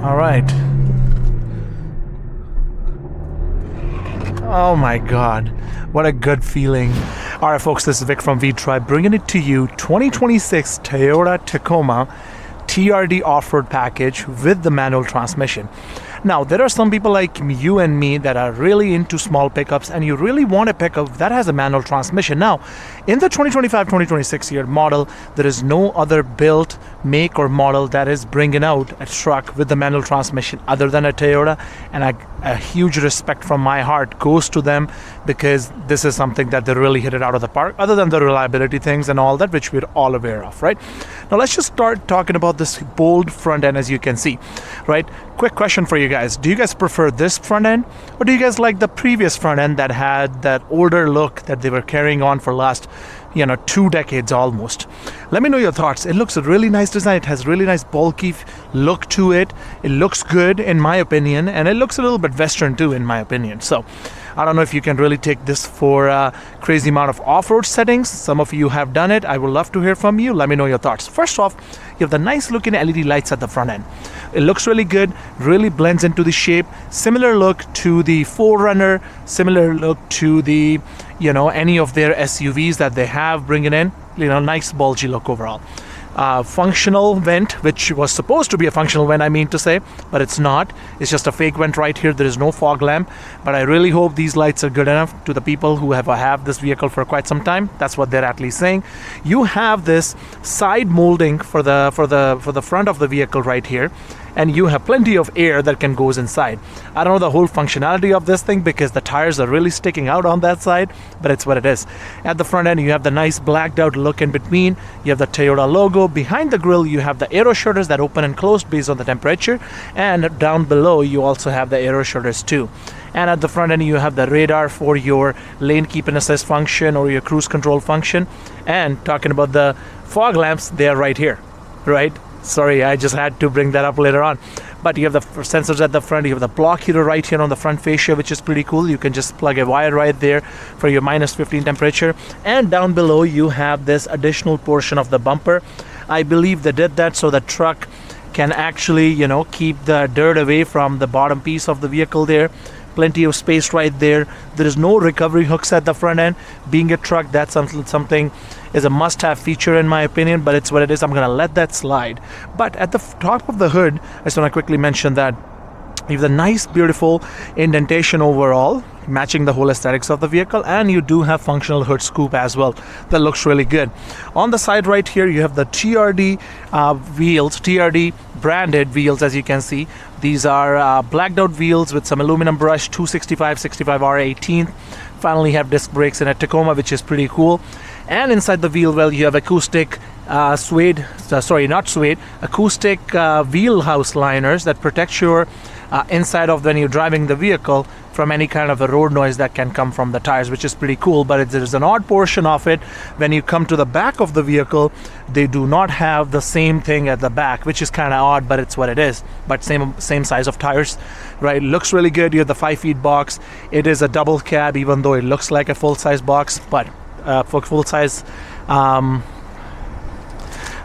All right. Oh my God, what a good feeling. All right, folks, this is Vic from V-Tribe bringing it to you 2026 Toyota Tacoma TRD off-road package with the manual transmission. Now, there are some people like you and me that are really into small pickups and you really want a pickup that has a manual transmission. Now, in the 2025-2026 year model, there is no other built make or model that is bringing out a truck with the manual transmission other than a Toyota, and a huge respect from my heart goes to them because this is something that they really hit it out of the park, other than the reliability things and all that, which we're all aware of, right? Now, let's just start talking about this bold front end, as you can see, right? Quick question for you guys. Do you guys prefer this front end, or do you guys like the previous front end that had that older look that they were carrying on for last 2 decades almost? Let me know your thoughts. It looks a really nice design. It has really nice bulky look to it. It looks good in my opinion, and it looks a little bit Western too in my opinion. So I don't know if you can really take this for a crazy amount of off-road settings. Some of you have done it. I would love to hear from you. Let me know your thoughts. First off, you have the nice looking LED lights at the front end. It looks really good, really blends into the shape. Similar look to the 4Runner, similar look to the, any of their SUVs that they have bringing in. Nice bulgy look overall. Functional vent, which was supposed to be a functional vent, I mean to say, but it's not. It's just a fake vent right here. There is no fog lamp, but I really hope these lights are good enough to the people who have this vehicle for quite some time. That's what they're at least saying. You have this side molding for the front of the vehicle right here, and you have plenty of air that can goes inside. I don't know the whole functionality of this thing because the tires are really sticking out on that side, but it's what it is. At the front end, you have the nice blacked out look in between. You have the Toyota logo. Behind the grille, you have the aero shutters that open and close based on the temperature, and down below, you also have the aero shutters too. And at the front end, you have the radar for your lane keep and assist function or your cruise control function. And talking about the fog lamps, they are right here, right? Sorry, I just had to bring that up later on. But you have the sensors at the front. You have the block heater right here on the front fascia, which is pretty cool. You can just plug a wire right there for your -15 temperature. And down below, you have this additional portion of the bumper. I believe they did that so the truck can actually, keep the dirt away from the bottom piece of the vehicle there. Plenty of space right there. There is no recovery hooks at the front end. Being a truck, that's something is a must-have feature in my opinion, but it's what it is. I'm going to let that slide. But at the top of the hood, I just want to quickly mention that you have the nice, beautiful indentation overall, matching the whole aesthetics of the vehicle, and you do have functional hood scoop as well. That looks really good. On the side right here, you have the TRD wheels, TRD branded wheels, as you can see. These are blacked out wheels with some aluminum brush, 265, 65R 18th. Finally have disc brakes in a Tacoma, which is pretty cool. And inside the wheel well, you have acoustic acoustic wheelhouse liners that protect your inside of when you're driving the vehicle from any kind of a road noise that can come from the tires, which is pretty cool. But there's an odd portion of it when you come to the back of the vehicle. They do not have the same thing at the back, which is kind of odd, but it's what it is. But same size of tires, right? Looks really good. You have the 5-feet box. It is a double cab, even though it looks like a full-size box, but for full-size.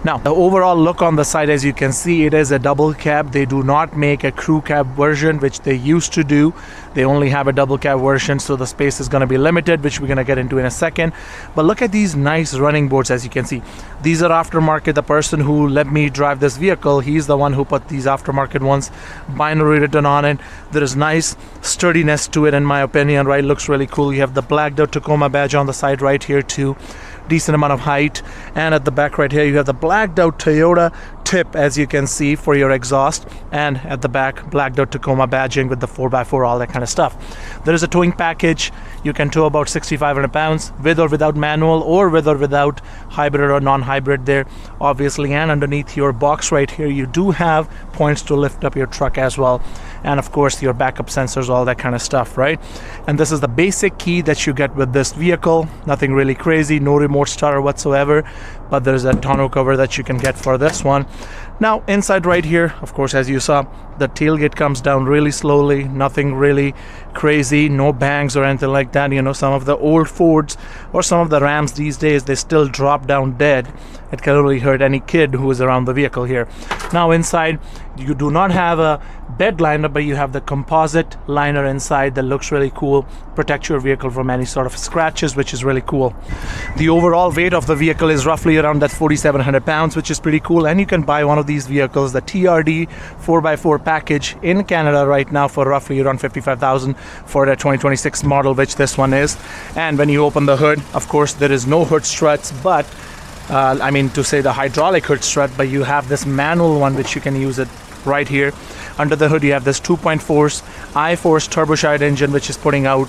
Now, the overall look on the side, as you can see, it is a double cab. They do not make a crew cab version, which they used to do. They only have a double cab version, so the space is going to be limited, which we're going to get into in a second. But look at these nice running boards, as you can see. These are aftermarket. The person who let me drive this vehicle, he's the one who put these aftermarket ones, binary written on it. There is nice sturdiness to it, in my opinion, right? Looks really cool. You have the blacked out Tacoma badge on the side right here too. Decent amount of height. And at the back right here, you have the blacked out Toyota tip, as you can see, for your exhaust, and at the back, blacked out Tacoma badging with the 4x4, all that kind of stuff. There is a towing package. You can tow about 6,500 pounds with or without manual, or with or without hybrid or non-hybrid there, obviously. And underneath your box right here, you do have points to lift up your truck as well, and of course your backup sensors, all that kind of stuff, right? And this is the basic key that you get with this vehicle. Nothing really crazy, no remote starter whatsoever, but there's a tonneau cover that you can get for this one. Now inside right here, of course, as you saw, the tailgate comes down really slowly, nothing really crazy, no bangs or anything like that. You know, some of the old Fords or some of the Rams these days, they still drop down dead. It can really hurt any kid who is around the vehicle here. Now inside, you do not have a bed liner, but you have the composite liner inside that looks really cool, protect your vehicle from any sort of scratches, which is really cool. The overall weight of the vehicle is roughly around that 4,700 pounds, which is pretty cool. And you can buy one of these vehicles, the TRD 4x4 package in Canada right now for roughly around 55,000 for the 2026 model, which this one is. And when you open the hood, of course, there is no hood struts, but I mean to say the hydraulic hood strut, but you have this manual one which you can use it right here. Under the hood you have this 2.4 I-Force turbocharged engine, which is putting out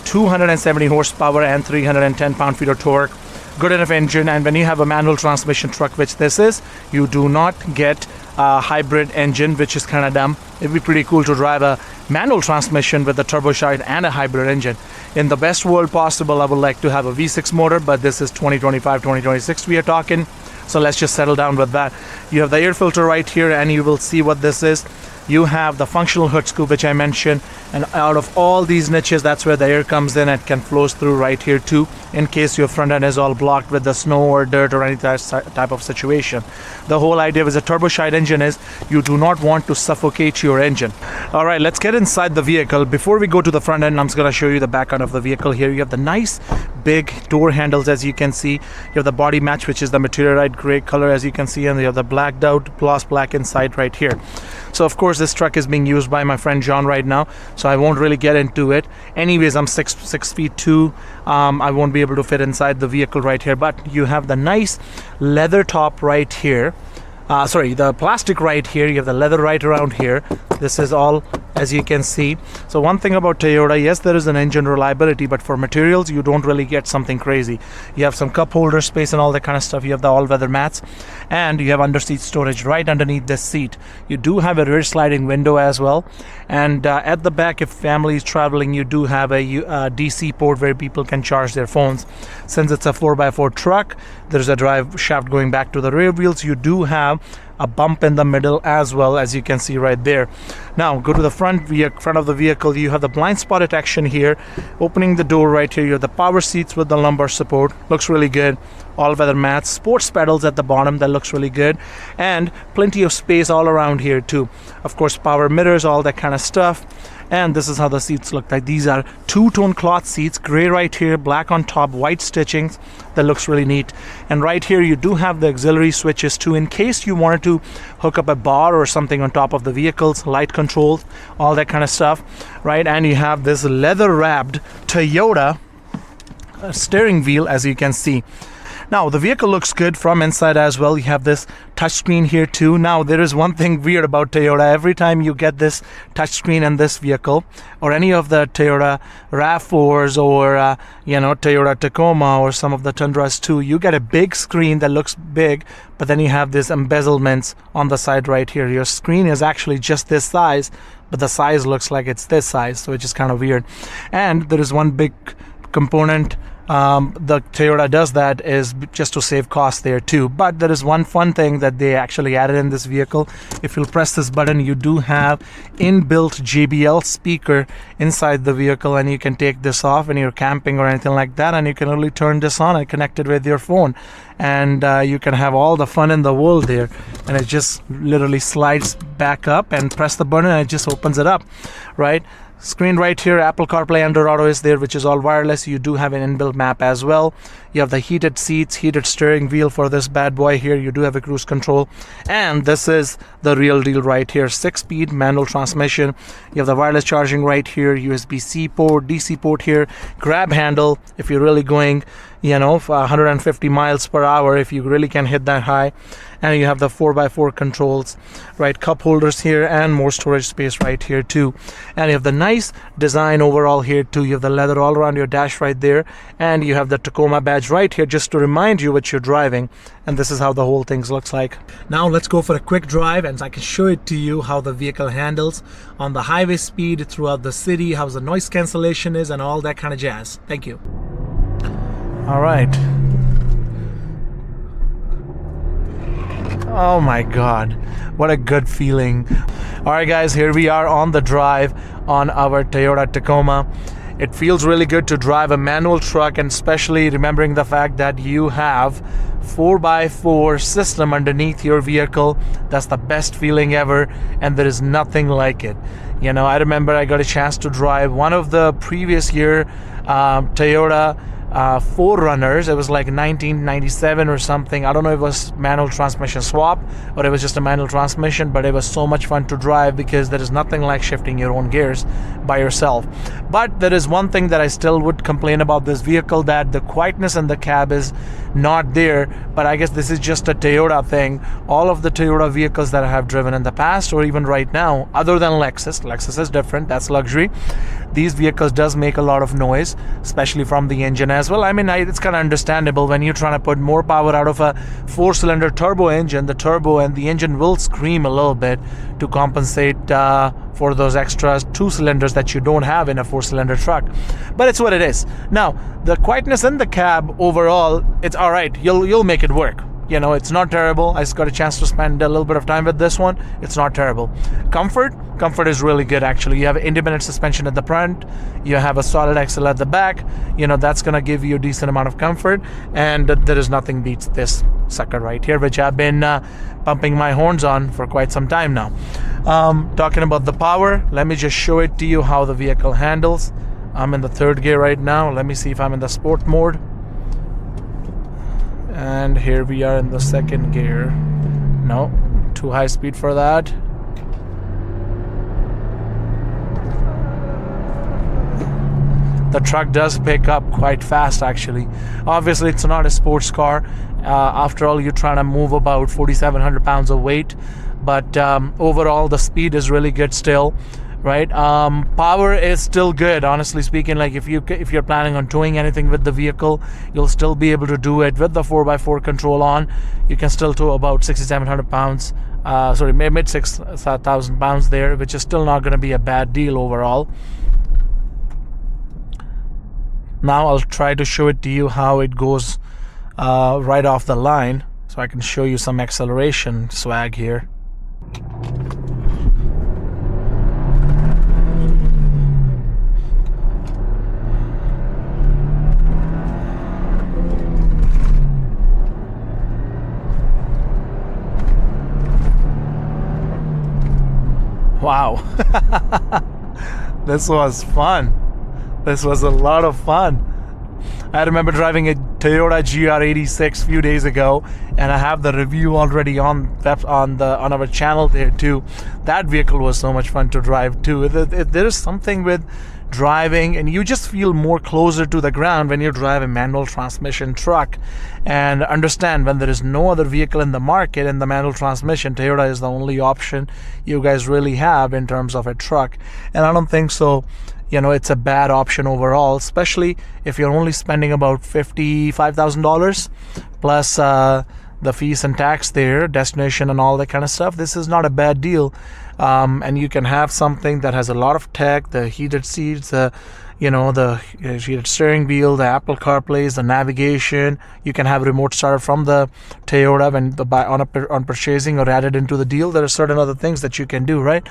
270 horsepower and 310 pound-feet of torque. Good enough engine. And when you have a manual transmission truck, which this is, you do not get a hybrid engine, which is kind of dumb. It'd be pretty cool to drive a manual transmission with a turbocharged and a hybrid engine. In the best world possible, I would like to have a V6 motor, but this is 2025, 2026 we are talking. So let's just settle down with that. You have the air filter right here, and you will see what this is. You have the functional hood scoop, which I mentioned, and out of all these niches, that's where the air comes in. It can flow through right here too, in case your front end is all blocked with the snow or dirt or any type of situation. The whole idea with a turbocharged engine is you do not want to suffocate your engine. All right, let's get inside the vehicle. Before we go to the front end, I'm just going to show you the background of the vehicle here. You have the nice big door handles, as you can see. You have the body match, which is the materialite gray color, as you can see, and you have the blacked out gloss black inside right here. So of course this truck is being used by my friend John right now, so I won't really get into it. Anyways, I'm 6'2". I won't be able to fit inside the vehicle right here, but you have the nice leather top right here. The plastic right here. You have the leather right around here. This is all, as you can see. So one thing about Toyota, yes, there is an engine reliability, but for materials you don't really get something crazy. You have some cup holder space and all that kind of stuff. You have the all-weather mats, and you have under-seat storage right underneath this seat. You do have a rear sliding window as well, and at the back, if family is traveling, you do have a DC port where people can charge their phones. Since it's a 4x4 truck, there's a drive shaft going back to the rear wheels. You do have a bump in the middle as well, as you can see right there. Now go to the front of the vehicle. You have the blind spot detection here. Opening the door right here, you have the power seats with the lumbar support. Looks really good. All-weather mats, sports pedals at the bottom, that looks really good, and plenty of space all around here too. Of course, power mirrors, all that kind of stuff. And this is how the seats look like. These are two-tone cloth seats, gray right here, black on top, white stitchings. That looks really neat. And right here you do have the auxiliary switches too, in case you wanted to hook up a bar or something on top of the vehicles, light controls, all that kind of stuff, right? And you have this leather wrapped Toyota steering wheel, as you can see. Now the vehicle looks good from inside as well. You have this touchscreen here too. Now there is one thing weird about Toyota. Every time you get this touchscreen in this vehicle, or any of the Toyota RAV4s or Toyota Tacoma or some of the Tundras too, you get a big screen that looks big, but then you have these embezzlements on the side right here. Your screen is actually just this size, but the size looks like it's this size, so which is kind of weird. And there is one big component the Toyota does that is just to save costs there too. But there is one fun thing that they actually added in this vehicle. If you'll press this button, you do have inbuilt JBL speaker inside the vehicle, and you can take this off when you're camping or anything like that, and you can only turn this on and connect it with your phone, and you can have all the fun in the world there. And it just literally slides back up, and press the button and it just opens it up, right? Screen right here, Apple CarPlay, Android Auto is there, which is all wireless. You do have an inbuilt map as well. You have the heated seats, heated steering wheel for this bad boy here. You do have a cruise control, and this is the real deal right here. 6-speed manual transmission. You have the wireless charging right here, USB-C port, DC port here, grab handle if you're really going 150 miles per hour, if you really can hit that high. And you have the 4x4 controls, right? Cup holders here, and more storage space right here too. And you have the nice design overall here too. You have the leather all around your dash right there, and you have the Tacoma badge right here just to remind you what you're driving. And this is how the whole thing looks like. Now let's go for a quick drive, and I can show it to you how the vehicle handles on the highway speed throughout the city, how the noise cancellation is, and all that kind of jazz. Thank you. All right. Oh my God, what a good feeling. All right guys, here we are on the drive on our Toyota Tacoma. It feels really good to drive a manual truck, and especially remembering the fact that you have 4x4 system underneath your vehicle. That's the best feeling ever, and there is nothing like it. You know, I remember I got a chance to drive one of the previous year Toyota 4Runners. It was like 1997 or something. I don't know if it was manual transmission swap or it was just a manual transmission, but it was so much fun to drive because there is nothing like shifting your own gears by yourself. But there is one thing that I still would complain about this vehicle, that the quietness in the cab is not there. But I guess this is just a Toyota thing. All of the Toyota vehicles that I have driven in the past or even right now, other than Lexus is different, that's luxury. These vehicles does make a lot of noise, especially from the engine as well. I mean, it's kind of understandable when you're trying to put more power out of a 4-cylinder turbo engine. The turbo and the engine will scream a little bit to compensate for those extra 2 cylinders that you don't have in a 4-cylinder truck. But it's what it is. Now, the quietness in the cab overall, it's all right. You'll make it work. You know, it's not terrible. I just got a chance to spend a little bit of time with this one. It's not terrible. Comfort is really good actually. You have independent suspension at the front. You have a solid axle at the back. You know, that's gonna give you a decent amount of comfort, and there is nothing beats this sucker right here, which I've been pumping my horns on for quite some time now. Talking about the power, let me just show it to you how the vehicle handles. I'm in the 3rd gear right now. Let me see if I'm in the sport mode. And here we are in the 2nd gear. No, too high speed for that. The truck does pick up quite fast actually. Obviously it's not a sports car. After all, you're trying to move about 4,700 pounds of weight, but overall the speed is really good still. Right, power is still good, honestly speaking. Like if you're planning on towing anything with the vehicle, you'll still be able to do it with the 4x4 control on. You can still tow about 6,700 pounds, mid 6,000 pounds there, which is still not going to be a bad deal overall. Now I'll try to show it to you how it goes right off the line, so I can show you some acceleration swag here. Wow, this was fun. This was a lot of fun. I remember driving a Toyota GR86 a few days ago, and I have the review already on our channel there too. That vehicle was so much fun to drive too. There is something with driving, and you just feel more closer to the ground when you drive a manual transmission truck, and understand when there is no other vehicle in the market in the manual transmission, Toyota is the only option you guys really have in terms of a truck. And I don't think so, you know, it's a bad option overall, especially if you're only spending about $55,000 plus the fees and tax there, destination and all that kind of stuff. This is not a bad deal. And you can have something that has a lot of tech, the heated seats, the heated steering wheel, the Apple CarPlay, the navigation. You can have a remote starter from the Toyota when on purchasing or added into the deal. There are certain other things that you can do, right?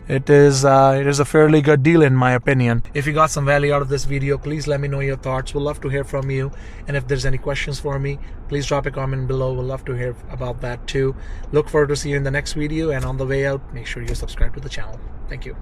It is a fairly good deal in my opinion. If you got some value out of this video, please let me know your thoughts. We'd love to hear from you. And if there's any questions for me, please drop a comment below. We'd love to hear about that too. Look forward to seeing you in the next video. And on the way out, make sure you subscribe to the channel. Thank you.